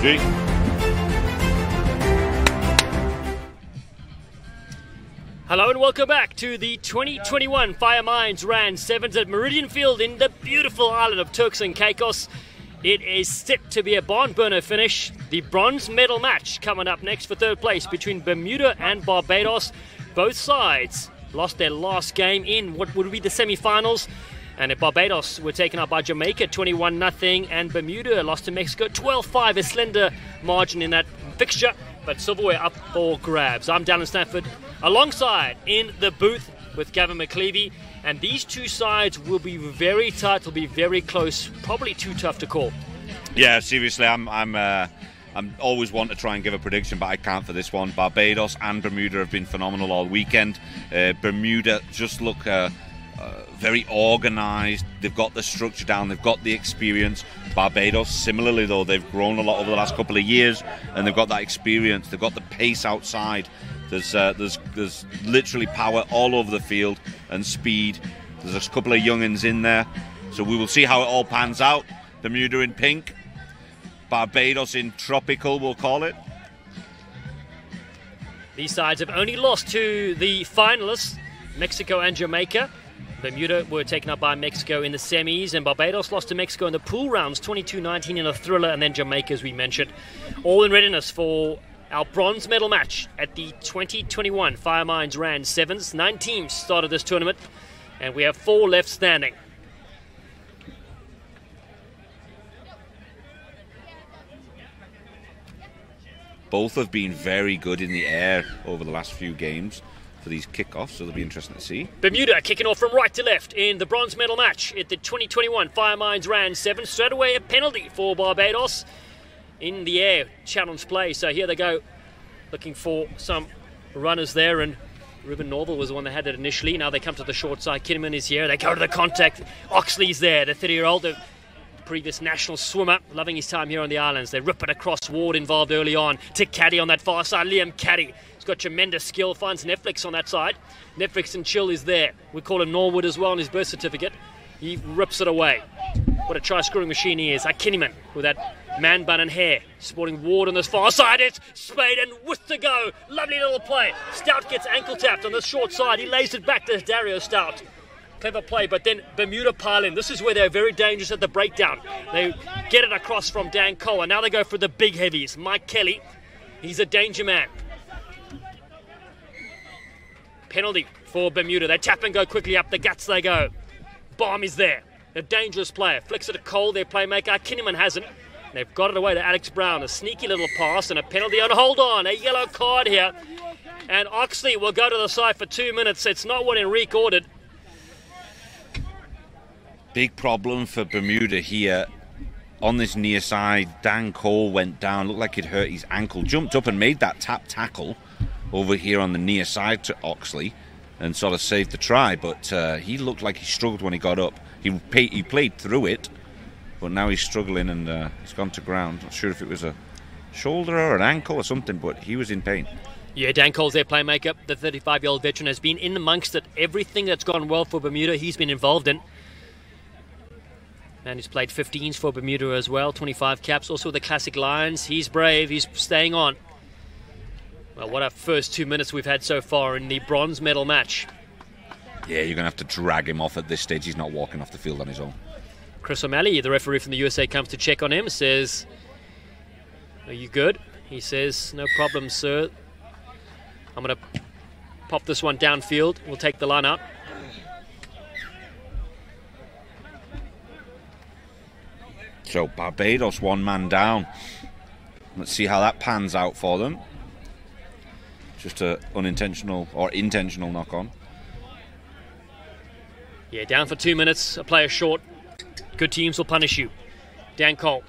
G. Hello and welcome back to the 2021 Fire Mines Rand Sevens at Meridian Field in the beautiful island of Turks and Caicos. It is set to be a barn burner finish. The bronze medal match coming up next for third place between Bermuda and Barbados. Both sides lost their last game in what would be the semi-finals. And Barbados were taken up by Jamaica 21-0, and Bermuda lost to Mexico 12-5, a slender margin in that fixture, but silverware up for grabs. I'm Dallin Stanford, alongside in the booth with Gavin McLeavy, and these two sides will be very tight, will be very close, probably too tough to call. Yeah, seriously, I'm always want to try and give a prediction, but I can't for this one. Barbados and Bermuda have been phenomenal all weekend. Bermuda just look very organised. They've got the structure down. They've got the experience. Barbados, similarly though, they've grown a lot over the last couple of years, and they've got that experience. They've got the pace outside. There's literally power all over the field and speed. There's a couple of young'uns in there, so we will see how it all pans out. Bermuda in pink, Barbados in tropical, we'll call it. These sides have only lost to the finalists, Mexico and Jamaica. Bermuda were taken up by Mexico in the semis, and Barbados lost to Mexico in the pool rounds 22-19 in a thriller, and then Jamaica, as we mentioned. All in readiness for our bronze medal match at the 2021 Fire Mines Rand Sevens. 9 teams started this tournament, and we have 4 left standing. Both have been very good in the air over the last few games for these kickoffs, so it'll be interesting to see. Bermuda kicking off from right to left in the bronze medal match at the 2021 Fire Mines Rand Sevens. Straight away a penalty for Barbados. In the air, challenge play, so here they go, looking for some runners there, and Ruben Norval was the one that had it initially. Now they come to the short side. Kinnaman is here. They go to the contact. Oxley's there, the 30-year-old, the previous national swimmer, loving his time here on the islands. They rip it across. Ward involved early on to Caddy on that far side. Liam Caddy. He's got tremendous skill. Finds Netflix on that side. Netflix and Chill is there. We call him Norwood as well on his birth certificate. He rips it away. What a try-scoring machine he is. Kinnaman with that man bun and hair, sporting Ward on this far side. It's Spade and with to go. Lovely little play. Stout gets ankle tapped on this short side. He lays it back to Dario Stout. Clever play, but then Bermuda pile in. This is where they're very dangerous at the breakdown. They get it across from Dan Cole, and now they go for the big heavies. Mike Kelly, he's a danger man. Penalty for Bermuda. They tap and go quickly up the guts they go. Bomb is there. A dangerous player. Flicks it to Cole, their playmaker. Kinnaman hasn't. They've got it away to Alex Brown. A sneaky little pass and a penalty. And hold on, a yellow card here. And Oxley will go to the side for 2 minutes. It's not what Enrique ordered. Big problem for Bermuda here. On this near side, Dan Cole went down. Looked like he'd hurt his ankle. Jumped up and made that tap tackle over here on the near side to Oxley and sort of saved the try. But he looked like he struggled when he got up. He played through it, but now he's struggling and he's gone to ground. Not sure if it was a shoulder or an ankle or something, but he was in pain. Yeah, Dan Cole's their playmaker. The 35-year-old veteran has been in amongst it. Everything that's gone well for Bermuda, he's been involved in. And he's played 15s for Bermuda as well, 25 caps. Also the Classic Lions. He's brave. He's staying on. Well, what a first 2 minutes we've had so far in the bronze medal match. Yeah, you're going to have to drag him off at this stage. He's not walking off the field on his own. Chris O'Malley, the referee from the USA, comes to check on him. Says, "Are you good?" He says, "No problem, sir. I'm going to pop this one downfield. We'll take the line out." So Barbados, 1 man down. Let's see how that pans out for them. Just an unintentional or intentional knock-on. Yeah, down for 2 minutes. A player short. Good teams will punish you. Dan Cole.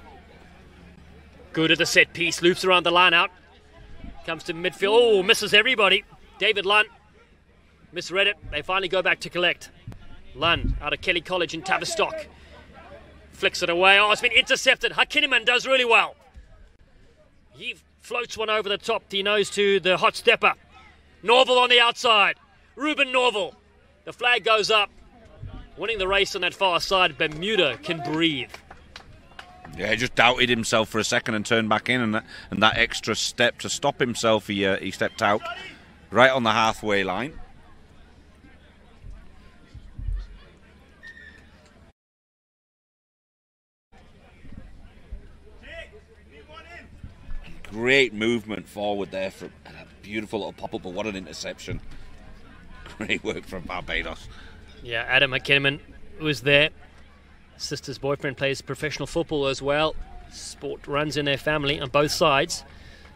Good at the set piece. Loops around the line out. Comes to midfield. Oh, misses everybody. David Lunn misread it. They finally go back to collect. Lunn out of Kelly College in Tavistock. Flicks it away. Oh, it's been intercepted. Kinnaman does really well. He floats one over the top. He knows to the hot stepper. Norval on the outside. Ruben Norval. The flag goes up. Winning the race on that far side. Bermuda can breathe. Yeah, he just doubted himself for a second and turned back in, and that extra step to stop himself, he stepped out right on the halfway line. Great movement forward there for a beautiful little pop-up, but what an interception. Great work from Barbados. Yeah, Adam McKinnon was there. Sister's boyfriend plays professional football as well. Sport runs in their family on both sides.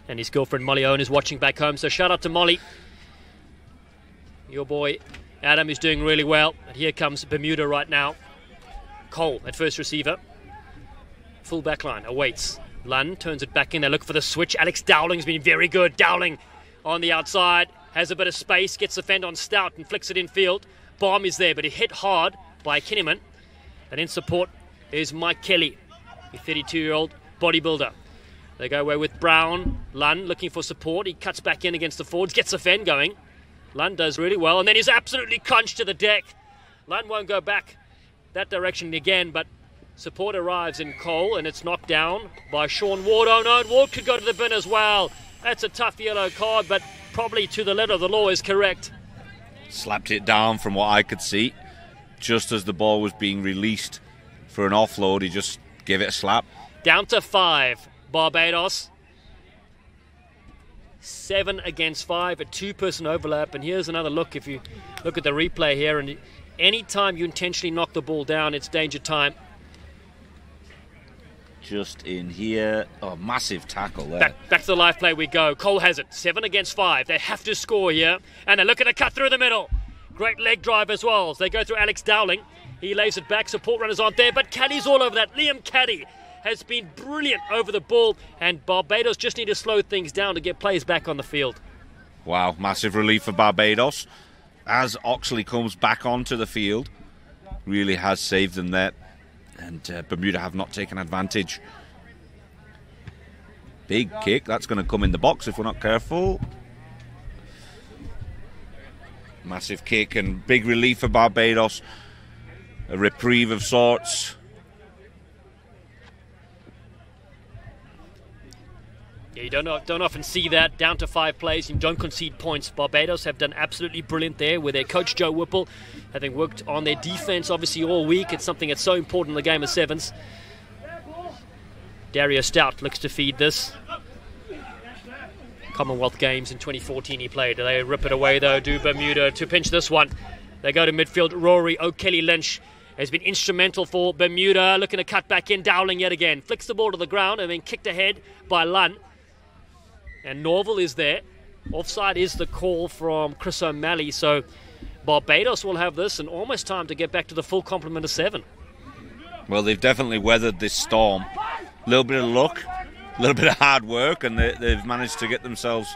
And his girlfriend Molly Owen is watching back home, so shout out to Molly. Your boy Adam is doing really well. And here comes Bermuda right now. Cole at first receiver. Full back line awaits. Lund turns it back in. They look for the switch. Alex Dowling's been very good. Dowling on the outside. Has a bit of space. Gets the fend on Stout and flicks it infield. Bomb is there, but he hit hard by Kinneman. And in support is Mike Kelly, the 32-year-old bodybuilder. They go away with Brown. Lund looking for support. He cuts back in against the forwards. Gets the fend going. Lund does really well. And then he's absolutely crunched to the deck. Lund won't go back that direction again, but support arrives in Cole, and it's knocked down by Sean Ward. Oh no, and Ward could go to the bin as well. That's a tough yellow card, but probably to the letter of the law is correct. Slapped it down from what I could see. Just as the ball was being released for an offload, he just gave it a slap. Down to 5, Barbados. 7 against 5, a 2-person overlap. And here's another look. If you look at the replay here, and any time you intentionally knock the ball down, it's danger time. Just in here. Oh, massive tackle there. Back to the live play we go. Cole has it. 7 against 5. They have to score here. And they're looking to cut through the middle. Great leg drive as well. They go through Alex Dowling. He lays it back. Support runners aren't there, but Caddy's all over that. Liam Caddy has been brilliant over the ball, and Barbados just need to slow things down to get players back on the field. Wow, massive relief for Barbados. As Oxley comes back onto the field, really has saved them there. And Bermuda have not taken advantage. Big kick. That's going to come in the box if we're not careful. Massive kick and big relief for Barbados. A reprieve of sorts. Yeah, you don't often see that. Down to 5 plays. You don't concede points. Barbados have done absolutely brilliant there with their coach Joe Whipple, having worked on their defense obviously all week. It's something that's so important in the game of sevens. Dario Stout looks to feed this. Commonwealth Games in 2014 he played. They rip it away though, do Bermuda to pinch this one. They go to midfield. Rory O'Kelly-Lynch has been instrumental for Bermuda, looking to cut back in. Dowling yet again. Flicks the ball to the ground and then kicked ahead by Lunn. And Norval is there. Offside is the call from Chris O'Malley. So Barbados will have this and almost time to get back to the full complement of 7. Well, they've definitely weathered this storm. A little bit of luck, a little bit of hard work, and they've managed to get themselves...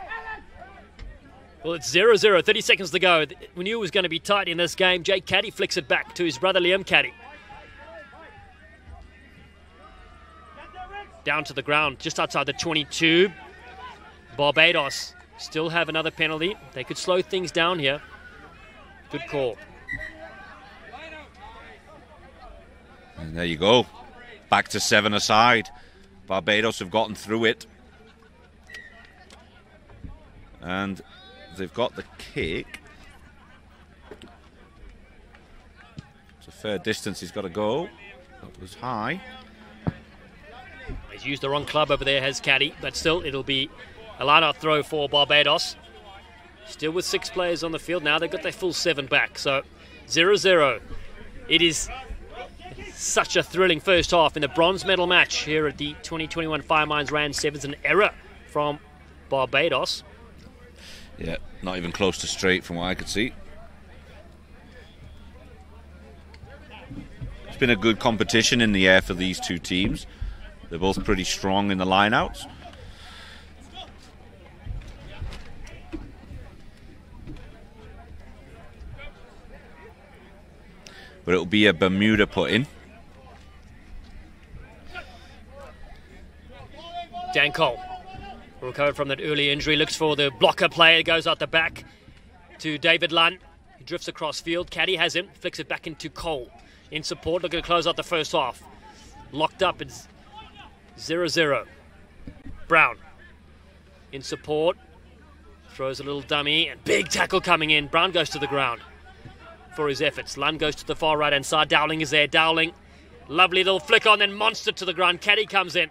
Well, it's 0-0, 30 seconds to go. We knew it was going to be tight in this game. Jake Caddy flicks it back to his brother Liam Caddy. Down to the ground, just outside the 22. Barbados still have another penalty. They could slow things down here. Good call. And there you go. Back to 7 aside. Barbados have gotten through it. And they've got the kick. It's a fair distance he's got to go. That was high. He's used the wrong club over there, has Caddy, but still it'll be a line-out throw for Barbados. Still with 6 players on the field now. They've got their full 7 back. So 0-0. It is such a thrilling first half in the bronze medal match here at the 2021 Firemines Rand Sevens. An error from Barbados. Yeah, not even close to straight from what I could see. It's been a good competition in the air for these two teams. They're both pretty strong in the line-outs. But it'll be a Bermuda put-in. Dan Cole, recovered from that early injury, looks for the blocker player, goes out the back to David Lunn. He drifts across field. Caddy has him, flicks it back into Cole. In support, looking to close out the first half. Locked up, it's 0-0. Brown in support. Throws a little dummy and big tackle coming in. Brown goes to the ground for his efforts. Lund goes to the far right-hand side. Dowling is there. Dowling. Lovely little flick on, then Monster to the ground. Caddy comes in.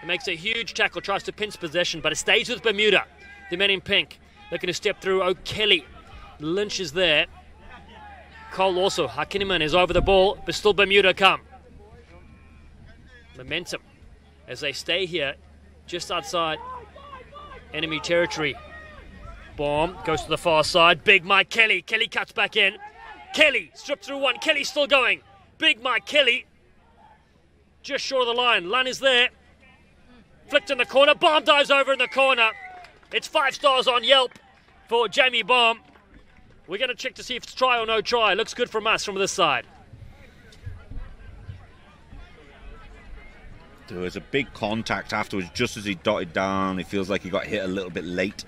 He makes a huge tackle, tries to pinch possession, but it stays with Bermuda. The men in pink looking to step through. O'Kelly. Lynch is there. Cole also. Hakineman is over the ball, but still Bermuda come. Momentum as they stay here just outside enemy territory. Bomb goes to the far side. Big Mike Kelly. Kelly cuts back in. Kelly stripped through one. Kelly still going. Big Mike Kelly just short of the line. Lund is there. Flicked in the corner. Bomb dives over in the corner. It's 5 stars on Yelp for Jamie Bomb. We're going to check to see if it's try or no try. Looks good from us from this side. There was a big contact afterwards, just as he dotted down. It feels like he got hit a little bit late.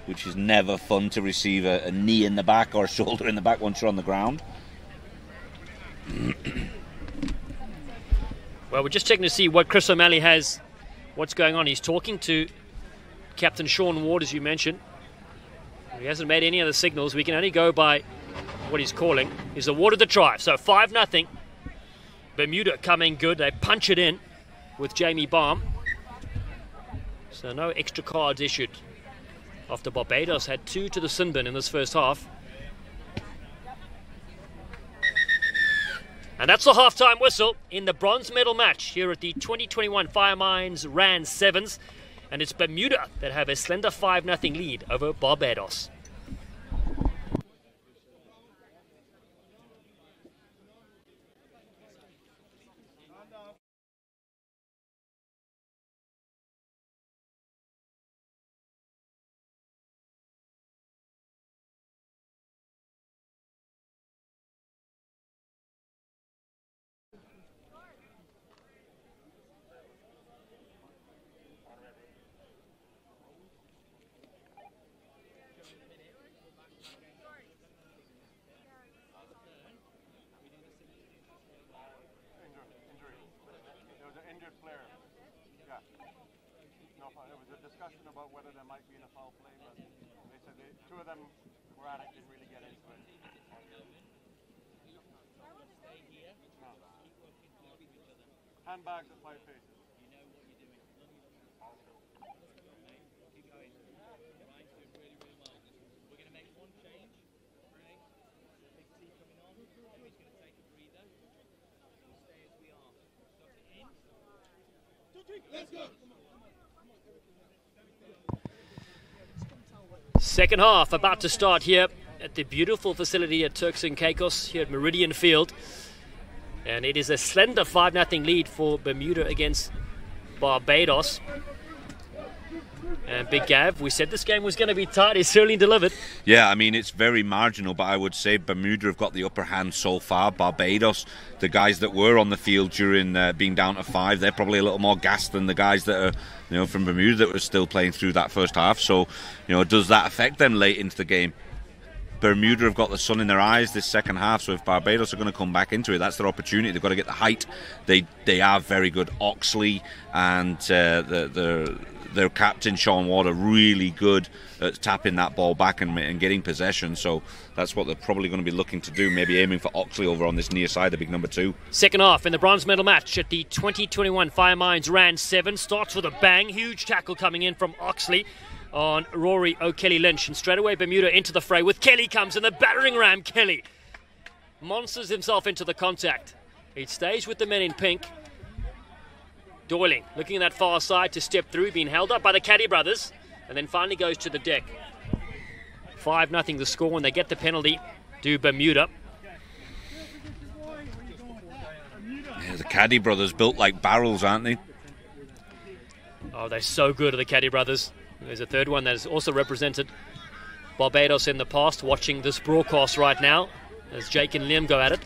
Which is never fun to receive a knee in the back or a shoulder in the back once you're on the ground. Well, we're just checking to see what Chris O'Malley has, what's going on. He's talking to Captain Sean Ward, as you mentioned. He hasn't made any other signals. We can only go by what he's calling. He's awarded the try. So 5-0. Bermuda coming good. They punch it in with Jamie Bomb. So no extra cards issued after Barbados had 2 to the sin bin in this first half. And that's the halftime whistle in the bronze medal match here at the 2021 Firemines Rand Sevens. And it's Bermuda that have a slender 5-0 lead over Barbados. About whether there might be in a foul play, but they said 2 of them were at it, didn't really get into it. No. Handbags at 5 paces. You know what you're doing. Keep going. Ryan's doing really, really well. We're going to make one change. Big T coming on. He's going to take a breather. We'll stay as we are. Got it in. Let's go. Second half about to start here at the beautiful facility at Turks and Caicos here at Meridian Field. And it is a slender 5-0 lead for Bermuda against Barbados. And Big Gav, we said this game was going to be tight. He certainly delivered. Yeah, I mean, it's very marginal, but I would say Bermuda have got the upper hand so far. Barbados, the guys that were on the field during being down to 5, they're probably a little more gassed than the guys that are, from Bermuda that were still playing through that first half. So, does that affect them late into the game? Bermuda have got the sun in their eyes this second half, so if Barbados are going to come back into it, that's their opportunity. They've got to get the height. They are very good. Oxley and their captain Sean Ward are really good at tapping that ball back and getting possession, so that's what they're probably going to be looking to do, maybe aiming for Oxley over on this near side, the big number 2. Second half in the bronze medal match at the 2021 Firemines Rand 7 starts with a bang. Huge tackle coming in from Oxley on Rory O'Kelly Lynch, and straight away Bermuda into the fray with Kelly comes in, the battering ram. Kelly monsters himself into the contact. He stays with the men in pink. Doyling looking at that far side to step through, being held up by the Caddy brothers, and then finally goes to the deck. 5-0 the score, and they get the penalty to Bermuda. Yeah, the Caddy brothers built like barrels, aren't they? Oh, they're so good, the Caddy brothers. There's a third one that has also represented Barbados in the past, watching this broadcast right now as Jake and Liam go at it.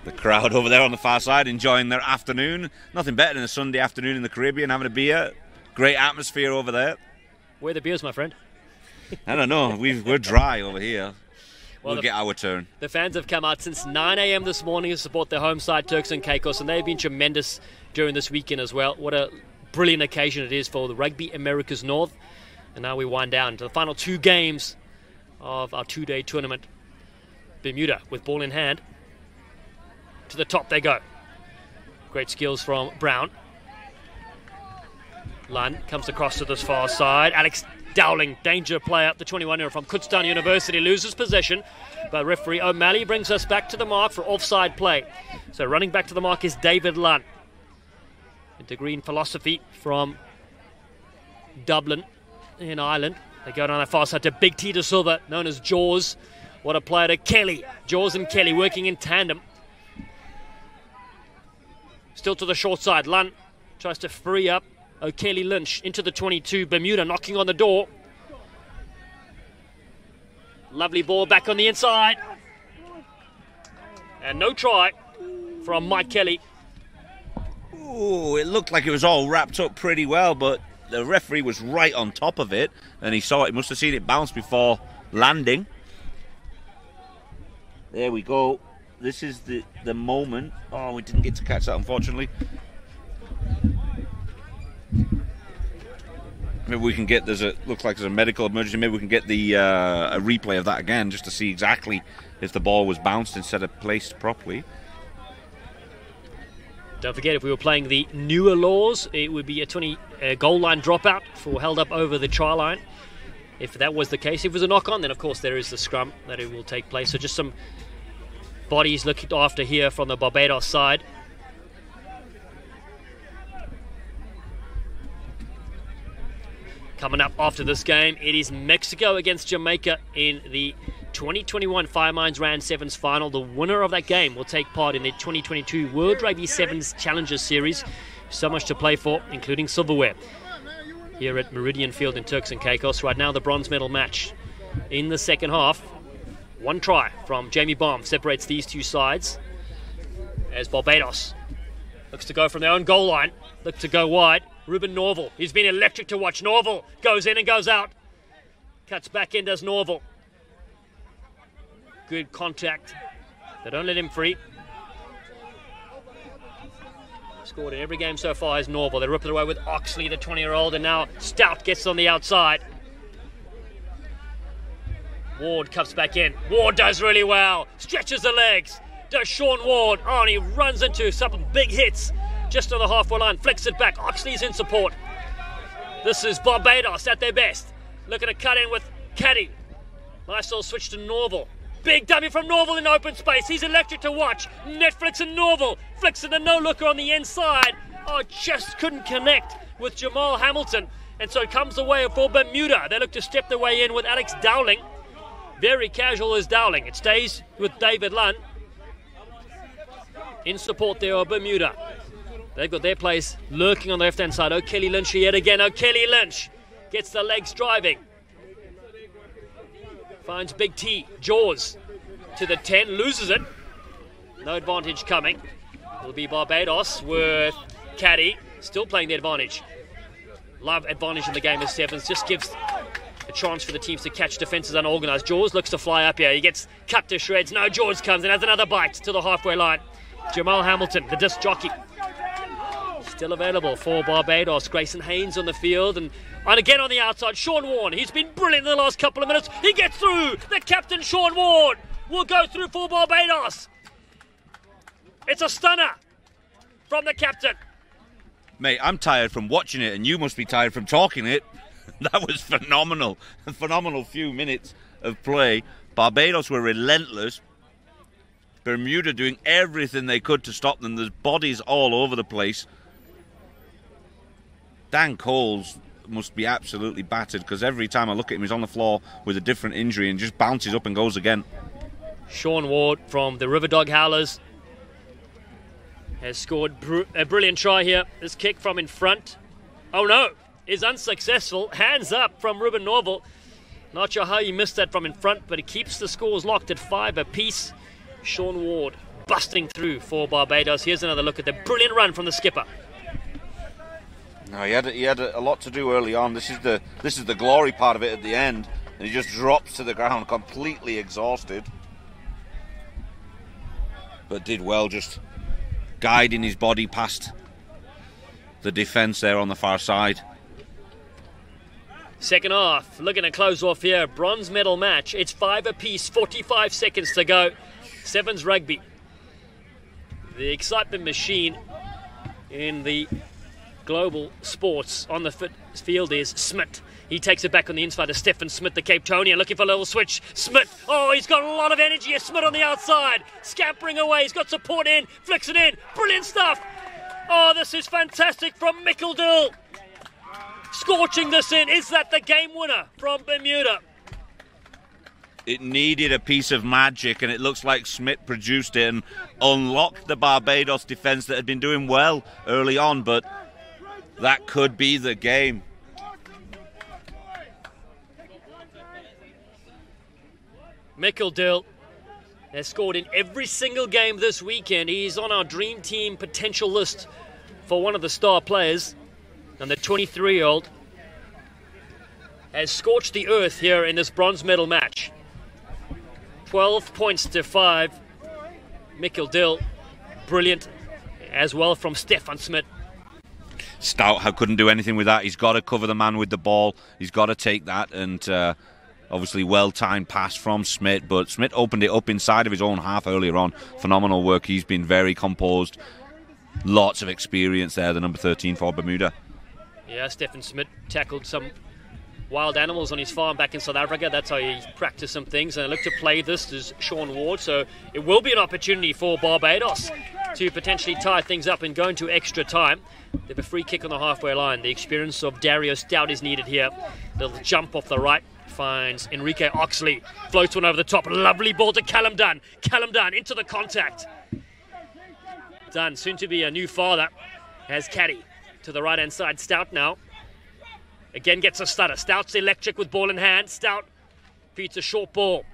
The crowd over there on the far side enjoying their afternoon. Nothing better than a Sunday afternoon in the Caribbean, having a beer. Great atmosphere over there. Where are the beers, my friend? I don't know. We're dry over here. we'll get our turn. The fans have come out since 9 a.m. this morning to support their home side, Turks and Caicos, and they've been tremendous during this weekend as well. What a brilliant occasion it is for the Rugby Americas North. And now we wind down to the final 2 games of our 2-day tournament. Bermuda with ball in hand. To the top they go. Great skills from Brown. Lunn comes across to this far side. Alex Dowling, danger player up the 21-year from Kutztown University, loses possession. But referee O'Malley brings us back to the mark for offside play. So running back to the mark is David Lunn. A degree in philosophy from Dublin in Ireland. They go down that far side to Big T de Silva, known as Jaws. What a player to Kelly. Jaws and Kelly working in tandem. Still to the short side. Lunn tries to free up O'Kelly Lynch into the 22. Bermuda knocking on the door. Lovely ball back on the inside. And no try from Mike Kelly. Ooh, it looked like it was all wrapped up pretty well, but the referee was right on top of it, and he saw it. He must have seen it bounce before landing. There we go. This is the moment. Oh, we didn't get to catch that, unfortunately. Maybe we can get, looks like there's a medical emergency. Maybe we can get the a replay of that again just to see exactly if the ball was bounced instead of placed properly. Don't forget, if we were playing the newer laws, it would be a 20 goal line dropout for held up over the try line. If that was the case, if it was a knock-on, then of course there is the scrum that it will take place. So just some bodies looked after here from the Barbados side. Coming up after this game, it is Mexico against Jamaica in the 2021 Firemines Rand Sevens final. The winner of that game will take part in the 2022 World Rugby Sevens Challengers Series. So much to play for, including silverware, here at Meridian Field in Turks and Caicos. Right now, the bronze medal match in the second half. One try from Jamie Baum separates these two sides as Barbados looks to go from their own goal line, look to go wide. Ruben Norval, he's been electric to watch. Norval goes in and goes out. Cuts back in, does Norval. Good contact. They don't let him free. Scored in every game so far is Norval. They rip it away with Oxley, the 20-year-old, and now Stout gets on the outside. Ward comes back in. Ward does really well. Stretches the legs. Does Sean Ward. Oh, and he runs into some big hits. Just on the halfway line, flicks it back. Oxley's in support. This is Barbados at their best. Looking to cut in with Caddy. Nice little switch to Norval. Big dummy from Norval in open space. He's electric to watch. Netflix and Norval. Flicks in the no-looker on the inside. Oh, just couldn't connect with Jamal Hamilton. And so it comes away for Bermuda. They look to step their way in with Alex Dowling. Very casual is Dowling. It stays with David Lunn. In support there of Bermuda. They've got their players lurking on the left-hand side. O'Kelly Lynch yet again. O'Kelly Lynch gets the legs driving. Finds Big T. Jaws to the 10. Loses it. No advantage coming. It'll be Barbados with Caddy. Still playing the advantage. Love advantage in the game of sevens. Just gives a chance for the teams to catch defences unorganised. Jaws looks to fly up here. He gets cut to shreds. No, Jaws comes and has another bite to the halfway line. Jamal Hamilton, the disc jockey. Still available for Barbados. Grayson Haynes on the field and again on the outside, Sean Ward. He's been brilliant in the last couple of minutes. He gets through. The captain, Sean Ward, will go through for Barbados. It's a stunner from the captain. Mate, I'm tired from watching it and you must be tired from talking it. That was phenomenal. A phenomenal few minutes of play. Barbados were relentless. Bermuda doing everything they could to stop them. There's bodies all over the place. Dan Coles must be absolutely battered because every time I look at him, he's on the floor with a different injury and just bounces up and goes again. Sean Ward from the River Dog Howlers has scored a brilliant try here. This kick from in front. Oh no, is unsuccessful. Hands up from Ruben Norval. Not sure how he missed that from in front, but it keeps the scores locked at 5 apiece. Sean Ward busting through for Barbados. Here's another look at the brilliant run from the skipper. No, he had a lot to do early on. This is the glory part of it at the end. and he just drops to the ground completely exhausted. But did well just guiding his body past the defence there on the far side. Second half, looking to close off here. Bronze medal match. It's 5 apiece, 45 seconds to go. Sevens rugby. The excitement machine in the global sports on the field is Smith. He takes it back on the inside to Stefan Smith, the Cape Townian, looking for a little switch. Smith, oh, he's got a lot of energy. Smith on the outside, scampering away. He's got support in, flicks it in. Brilliant stuff. Oh, this is fantastic from Mickeldill. Scorching this in. Is that the game winner from Bermuda? It needed a piece of magic, and it looks like Smith produced it and unlocked the Barbados defence that had been doing well early on, but that could be the game. Mickeldill has scored in every single game this weekend. He's on our dream team potential list for one of the star players. And the 23-year-old has scorched the earth here in this bronze medal match. 12 points to 5. Mickeldill, brilliant as well from Stefan Smith. Stout couldn't do anything with that. He's got to cover the man with the ball. He's got to take that, and obviously well-timed pass from Smith, but Smith opened it up inside of his own half earlier on. Phenomenal work. He's been very composed. Lots of experience there, the number 13 for Bermuda. Yeah, Stefan Smith tackled some wild animals on his farm back in South Africa. That's how he practiced some things, and I look to play this as Sean Ward, so it will be an opportunity for Barbados to potentially tie things up and go into extra time. They have a free kick on the halfway line. The experience of Dario Stout is needed here. Little jump off the right, finds Enrique Oxley, floats one over the top. Lovely ball to Callum Dunn. Callum Dunn into the contact. Dunn, soon to be a new father, has Caddy to the right-hand side. Stout now. Again gets a stutter. Stout's electric with ball in hand. Stout feeds a short ball.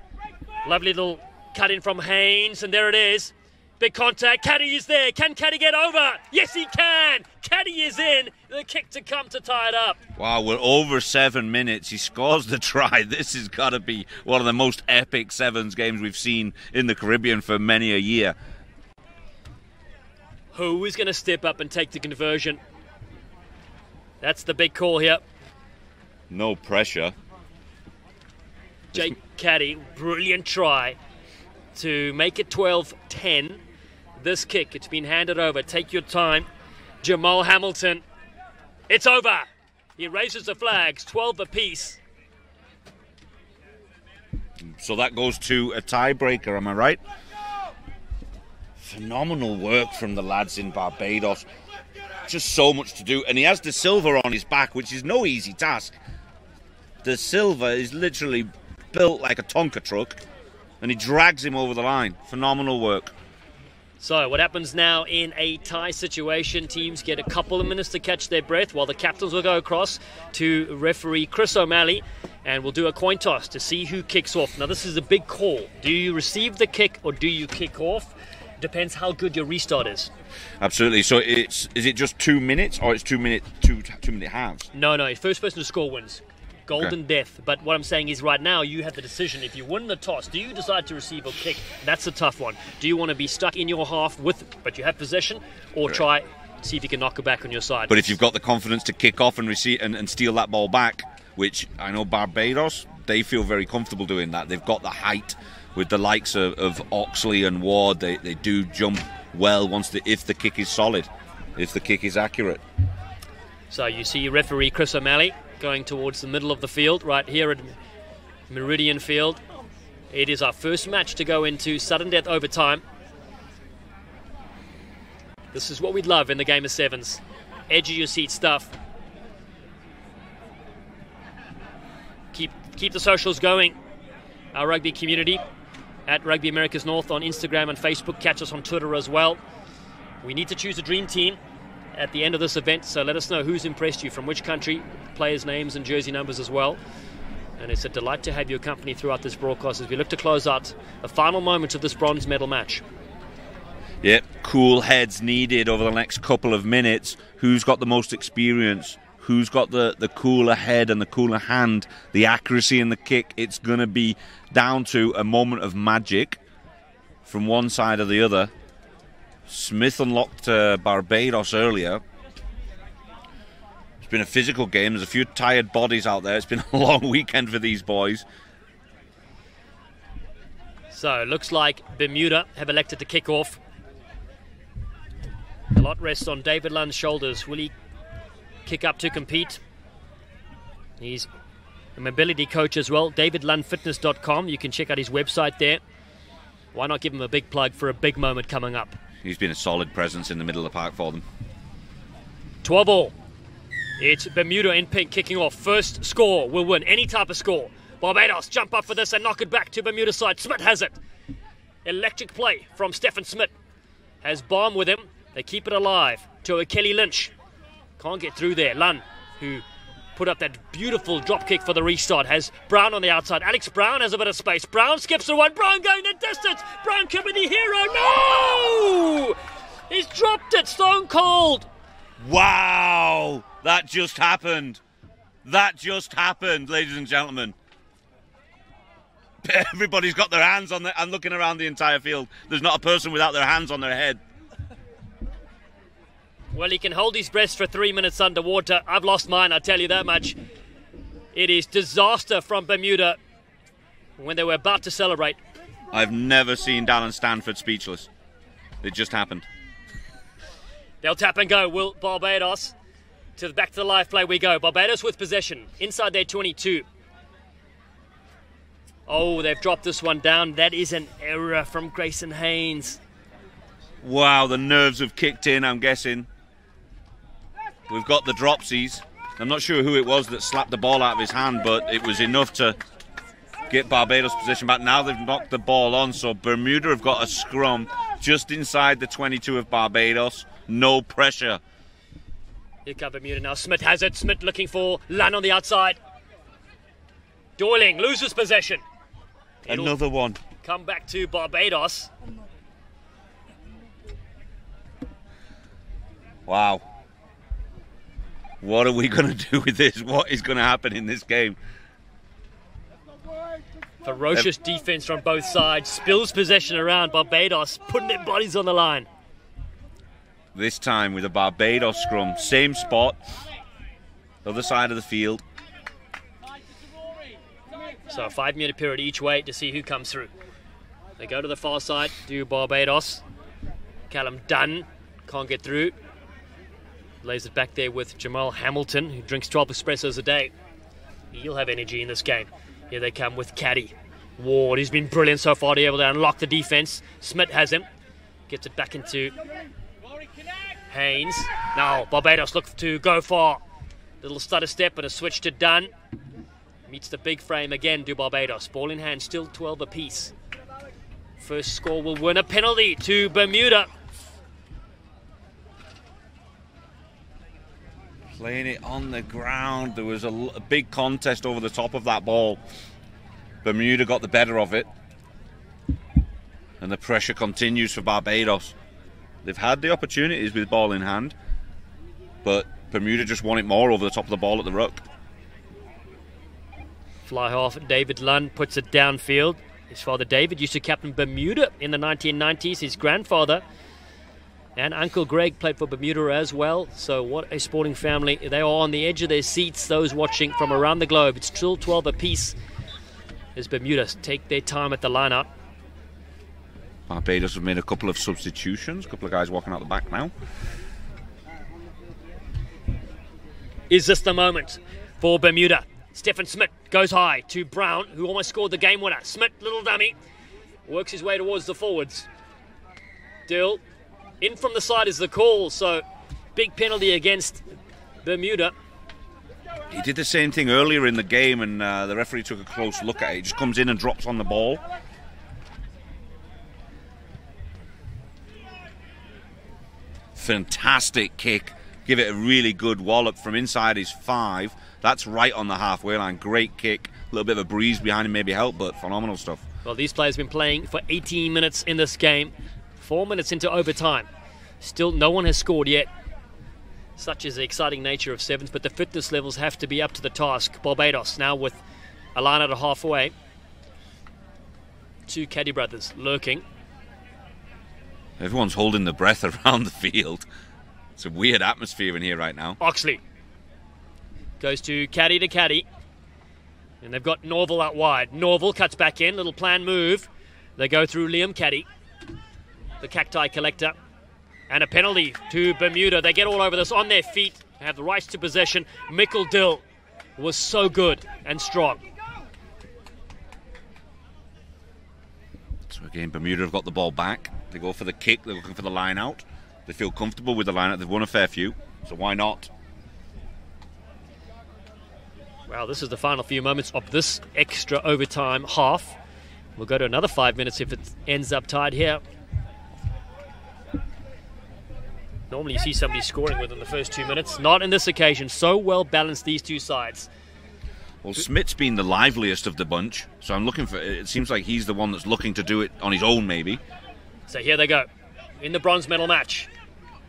Lovely little cut in from Haynes, and there it is. Big contact. Caddy is there. Can Caddy get over? Yes, he can. Caddy is in. The kick to come to tie it up. Wow, we're over 7 minutes. He scores the try. This has got to be one of the most epic sevens games we've seen in the Caribbean for many a year. Who is going to step up and take the conversion? That's the big call here. No pressure. Jake Caddy, brilliant try to make it 12-10. This kick, it's been handed over. Take your time. Jamal Hamilton. It's over. He raises the flags, 12 apiece. So that goes to a tiebreaker, am I right? Phenomenal work from the lads in Barbados. Just so much to do. And he has De Silva on his back, which is no easy task. De Silva is literally built like a Tonka truck, and he drags him over the line. Phenomenal work. So what happens now in a tie situation? Teams get a couple of minutes to catch their breath while the captains will go across to referee Chris O'Malley, and we'll do a coin toss to see who kicks off. Now this is a big call. Do you receive the kick or do you kick off? Depends how good your restart is. Absolutely. So is it just 2 minutes, or it's 2 minute halves? No. First person to score wins. Golden Okay. death. But what I'm saying is right now you have the decision. If you win the toss, do you decide to receive or kick? That's a tough one. Do you want to be stuck in your half but you have possession, or try see if you can knock it back on your side? But if you've got the confidence to kick off and receive and steal that ball back, which I know Barbados, they feel very comfortable doing that. They've got the height with the likes of Oxley and Ward. They do jump well if the kick is solid, if the kick is accurate. So you see referee Chris O'Malley going towards the middle of the field, right here at Meridian Field. It is our first match to go into sudden death overtime. This is what we'd love in the game of sevens. Edge of your seat stuff. Keep the socials going. Our rugby community at Rugby Americas North on Instagram and Facebook. Catch us on Twitter as well. We need to choose a dream team at the end of this event, so let us know who's impressed you from which country, players' names and jersey numbers as well. And it's a delight to have your company throughout this broadcast as we look to close out the final moments of this bronze medal match. Yep, cool heads needed over the next couple of minutes. Who's got the most experience? who's got the cooler head and the cooler hand, the accuracy in the kick. It's going to be down to a moment of magic from one side or the other. Smith unlocked Barbados earlier. It's been a physical game. There's a few tired bodies out there. It's been a long weekend for these boys. So it looks like Bermuda have elected to kick off. A lot rests on David Lund's shoulders. Will he kick up to compete? He's a mobility coach as well. DavidLundFitness.com. You can check out his website there. Why not give him a big plug for a big moment coming up? He's been a solid presence in the middle of the park for them. 12 all. It's Bermuda in pink kicking off. First score will win any type of score. Barbados jump up for this and knock it back to Bermuda side. Smith has it. Electric play from Stephen Smith. Has Bomb with him. They keep it alive to a Kelly Lynch. Can't get through there. Lund, who put up that beautiful drop kick for the restart, has Brown on the outside. Alex Brown has a bit of space. Brown skips the one. Brown going the distance. Brown could be the hero. No! He's dropped it. Stone cold. Wow! That just happened. That just happened, ladies and gentlemen. Everybody's got their hands on and looking around the entire field. There's not a person without their hands on their head. Well, he can hold his breath for 3 minutes underwater. I've lost mine, I tell you that much. It is disaster from Bermuda when they were about to celebrate. I've never seen Dallin Stanford speechless. It just happened. They'll tap and go. Will Barbados back to the live play we go. Barbados with possession inside their 22. Oh, they've dropped this one down. That is an error from Grayson Haynes. Wow, the nerves have kicked in, I'm guessing. We've got the dropsies. I'm not sure who it was that slapped the ball out of his hand, but it was enough to get Barbados' position back. Now they've knocked the ball on, so Bermuda have got a scrum just inside the 22 of Barbados. No pressure. Here comes Bermuda now. Smith has it. Smith looking for Lund on the outside. Doyling loses possession. Another one. Come back to Barbados. Wow. What are we going to do with this? What is going to happen in this game? Ferocious defense from both sides. Spills possession around. Barbados putting their bodies on the line. This time with a Barbados scrum. Same spot. Other side of the field. So a 5-minute period each way to see who comes through. They go to the far side, do Barbados. Callum Dunn can't get through. Lays it back there with Jamal Hamilton, who drinks 12 espressos a day. He'll have energy in this game. Here they come with Caddy. Ward, he's been brilliant so far to be able to unlock the defense. Smith has him. Gets it back into Haynes. Now Barbados look to go far. Little stutter step and a switch to Dunn. Meets the big frame again, do Barbados. Ball in hand, still 12 apiece. First score will win a penalty to Bermuda. Playing it on the ground. There was a big contest over the top of that ball. Bermuda got the better of it. And the pressure continues for Barbados. They've had the opportunities with ball in hand, but Bermuda just want it more over the top of the ball at the ruck. Fly half, David Lund puts it downfield. His father David used to captain Bermuda in the 1990s. His grandfather and Uncle Greg played for Bermuda as well. So what a sporting family. They are on the edge of their seats, those watching from around the globe. It's still 12 apiece as Bermuda take their time at the lineup. Barbados have made a couple of substitutions. A couple of guys walking out the back now. Is this the moment for Bermuda? Stephen Smith goes high to Brown, who almost scored the game winner. Smith, little dummy, works his way towards the forwards. Dill, in from the side is the call, so big penalty against Bermuda. He did the same thing earlier in the game, and the referee took a close look at it. He just comes in and drops on the ball. Fantastic kick. Give it a really good wallop from inside his 5. That's right on the halfway line. Great kick. A little bit of a breeze behind him maybe helped, but phenomenal stuff. Well, these players have been playing for 18 minutes in this game. 4 minutes into overtime. Still no one has scored yet. Such is the exciting nature of sevens, but the fitness levels have to be up to the task. Barbados now with a line out of halfway. Two caddy brothers lurking. Everyone's holding their breath around the field. It's a weird atmosphere in here right now. Oxley goes to caddy. And they've got Norval out wide. Norval cuts back in, little plan move. They go through Liam Caddy, the cacti collector. And a penalty to Bermuda. They get all over this on their feet, have the rights to possession. Michael Dill was so good and strong. So again, Bermuda have got the ball back. They go for the kick, they're looking for the line out. They feel comfortable with the line out. They've won a fair few, so why not? Well, this is the final few moments of this extra overtime half. We'll go to another 5 minutes if it ends up tied here. Normally you see somebody scoring within the first 2 minutes. Not in this occasion. So well balanced, these two sides. Well, Smith's been the liveliest of the bunch, so I'm looking for... It seems like he's the one that's looking to do it on his own, maybe. So here they go. In the bronze medal match.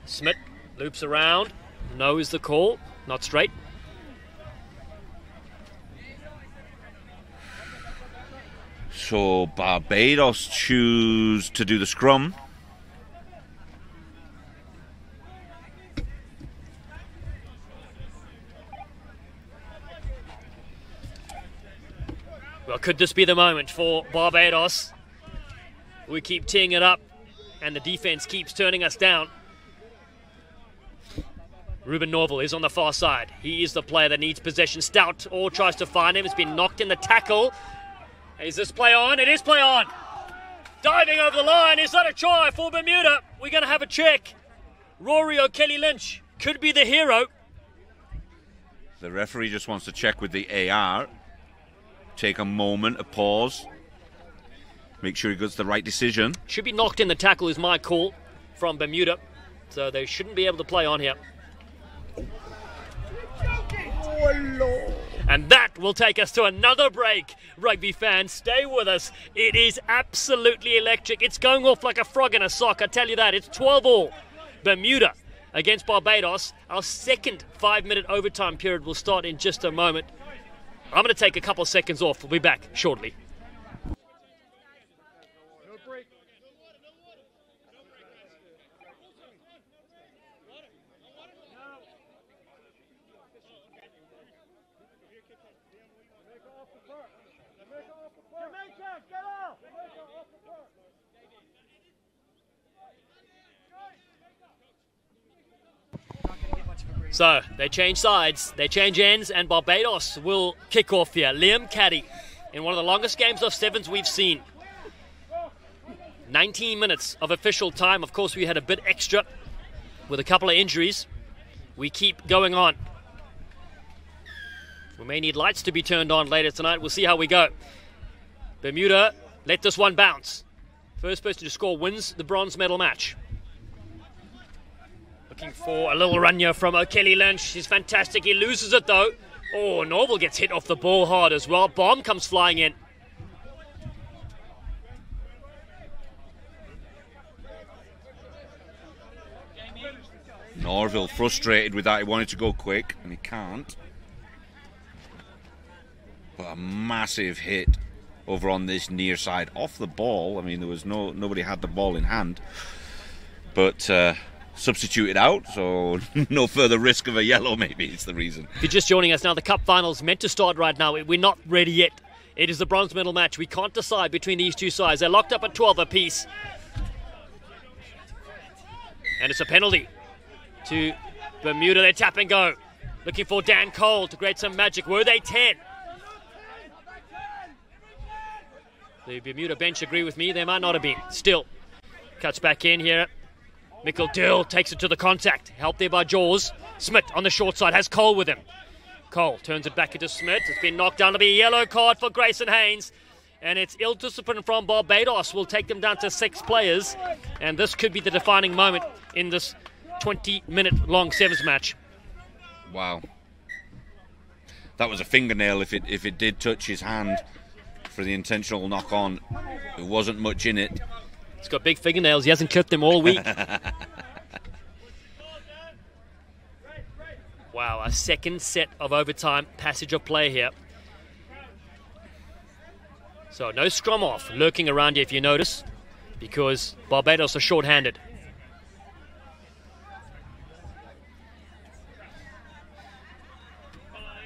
Smith loops around. No is the call. Not straight. So Barbados choose to do the scrum. Well, could this be the moment for Barbados? We keep teeing it up, and the defense keeps turning us down. Ruben Norval is on the far side. He is the player that needs possession. Stout all tries to find him. It's been knocked in the tackle. Is this play on? It is play on. Diving over the line. Is that a try for Bermuda? We're going to have a check. Rory O'Kelly Lynch could be the hero. The referee just wants to check with the AR. Take a moment, a pause. Make sure he gets the right decision. Should be knocked in the tackle is my call from Bermuda. So they shouldn't be able to play on here. Oh, Lord. And that will take us to another break. Rugby fans, stay with us. It is absolutely electric. It's going off like a frog in a sock, I tell you that. It's 12-all. Bermuda against Barbados. Our second 5-minute overtime period will start in just a moment. I'm going to take a couple of seconds off. We'll be back shortly. So, they change sides, they change ends, and Barbados will kick off here. Liam Caddy, in one of the longest games of sevens we've seen. 19 minutes of official time. Of course, we had a bit extra with a couple of injuries. We keep going on. We may need lights to be turned on later tonight. We'll see how we go. Bermuda let this one bounce. First person to score wins the bronze medal match. Looking for a little run here from O'Kelly Lynch. He's fantastic. He loses it though. Oh, Norval gets hit off the ball hard as well. Bomb comes flying in. Norville frustrated with that. He wanted to go quick and he can't. But a massive hit over on this near side off the ball. I mean, there was nobody had the ball in hand. But substituted out, so no further risk of a yellow, maybe it's the reason. If you're just joining us now, the cup final's meant to start right now. We're not ready yet. It is the bronze medal match. We can't decide between these two sides. They're locked up at 12 apiece. And it's a penalty to Bermuda. They tap and go. Looking for Dan Cole to create some magic. Were they 10? The Bermuda bench agree with me. They might not have been. Still, cuts back in here. Michael Dill takes it to the contact. Helped there by Jaws. Smith on the short side has Cole with him. Cole turns it back into Smith. It's been knocked down to be a yellow card for Grayson Haynes. And it's ill discipline from Barbados. Will take them down to 6 players. And this could be the defining moment in this 20-minute long sevens match. Wow. That was a fingernail if it did touch his hand for the intentional knock on. There wasn't much in it. He's got big fingernails. He hasn't clipped them all week. Wow, a second set of overtime passage of play here. So no scrum off lurking around here if you notice, because Barbados are short-handed.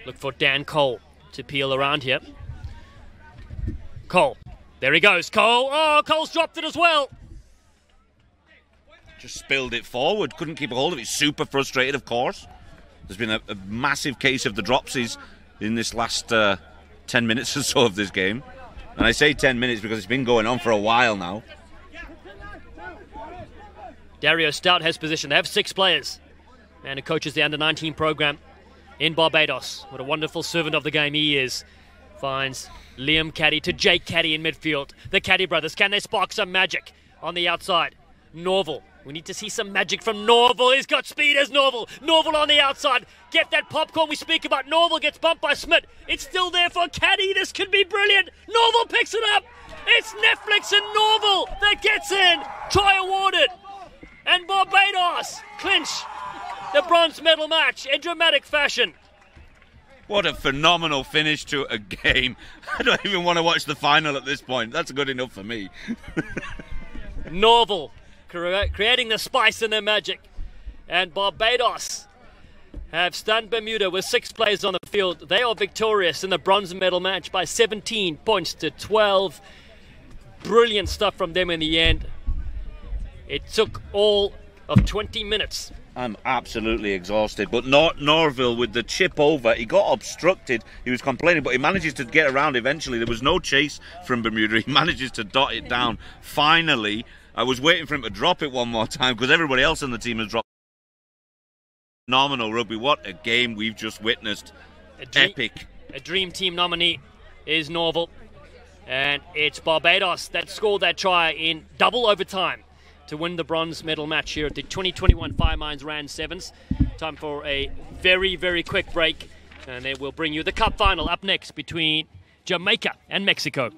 Look for Dan Cole to peel around here. Cole. There he goes. Cole. Oh, Cole's dropped it as well. Just spilled it forward. Couldn't keep a hold of it. Super frustrated, of course. There's been a massive case of the dropsies in this last 10 minutes or so of this game. And I say 10 minutes because it's been going on for a while now. Dario Stout has position. They have 6 players. And he coaches the under-19 program in Barbados. What a wonderful servant of the game he is. Finds Liam Caddy to Jake Caddy in midfield. The Caddy brothers, can they spark some magic on the outside? Norval. We need to see some magic from Norval. He's got speed as Norval. Norval on the outside. Get that popcorn we speak about. Norval gets bumped by Smith. It's still there for Caddy. This could be brilliant. Norval picks it up. It's Netflix and Norval that gets in. Try awarded. And Barbados clinch the bronze medal match in dramatic fashion. What a phenomenal finish to a game. I don't even want to watch the final at this point. That's good enough for me. Norval creating the spice in their magic. And Barbados have stunned Bermuda with 6 players on the field. They are victorious in the bronze medal match by 17 points to 12. Brilliant stuff from them in the end. It took all of 20 minutes. I'm absolutely exhausted. But Norville with the chip over, he got obstructed. He was complaining, but he manages to get around eventually. There was no chase from Bermuda. He manages to dot it down. Finally, I was waiting for him to drop it one more time because everybody else on the team has dropped. Phenomenal rugby. What a game we've just witnessed. Epic. A dream team nominee is Norval. And it's Barbados that scored that try in double overtime to win the bronze medal match here at the 2021 Firemines Rand Sevens. Time for a very, very quick break, and then we'll bring you the cup final up next between Jamaica and Mexico.